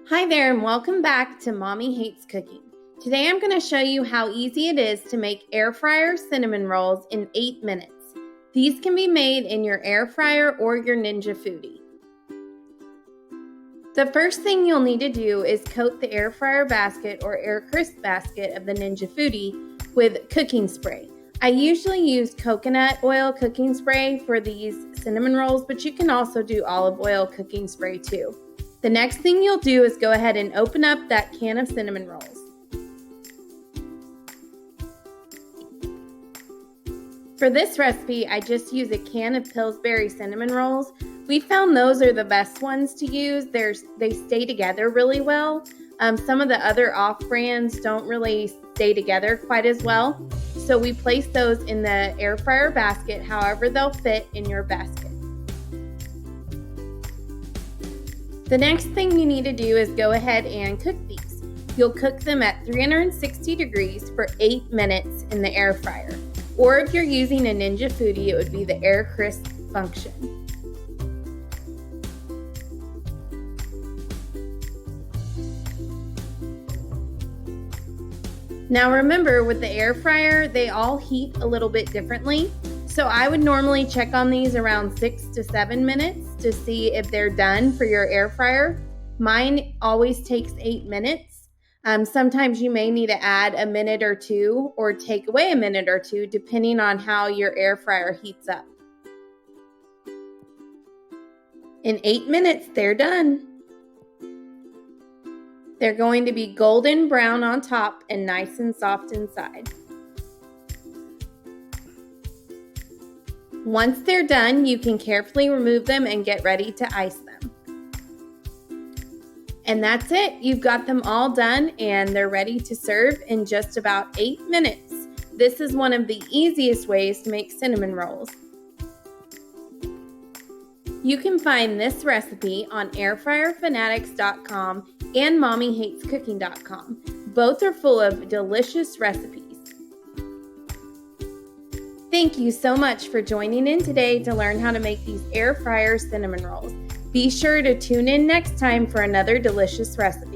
Hi there and welcome back to Mommy Hates Cooking. Today I'm going to show you how easy it is to make air fryer cinnamon rolls in 8 minutes. These can be made in your air fryer or your Ninja Foodi. The first thing you'll need to do is coat the air fryer basket or air crisp basket of the Ninja Foodi with cooking spray. I usually use coconut oil cooking spray for these cinnamon rolls, but you can also do olive oil cooking spray too. The next thing you'll do is go ahead and open up that can of cinnamon rolls. For this recipe, I just use a can of Pillsbury cinnamon rolls. We found those are the best ones to use. They stay together really well. Some of the other off-brands don't really stay together quite as well. So we place those in the air fryer basket, however they'll fit in your basket. The next thing you need to do is go ahead and cook these. You'll cook them at 360 degrees for 8 minutes in the air fryer. Or if you're using a Ninja Foodi, it would be the air crisp function. Now remember, with the air fryer, they all heat a little bit differently. So I would normally check on these around 6 to 7 minutes to see if they're done for your air fryer. Mine always takes 8 minutes. Sometimes you may need to add a minute or two or take away a minute or two depending on how your air fryer heats up. In 8 minutes, they're done. They're going to be golden brown on top and nice and soft inside. Once they're done, you can carefully remove them and get ready to ice them. And that's it. You've got them all done and they're ready to serve in just about 8 minutes. This is one of the easiest ways to make cinnamon rolls. You can find this recipe on airfryerfanatics.com and mommyhatescooking.com. Both are full of delicious recipes. Thank you so much for joining in today to learn how to make these air fryer cinnamon rolls. Be sure to tune in next time for another delicious recipe.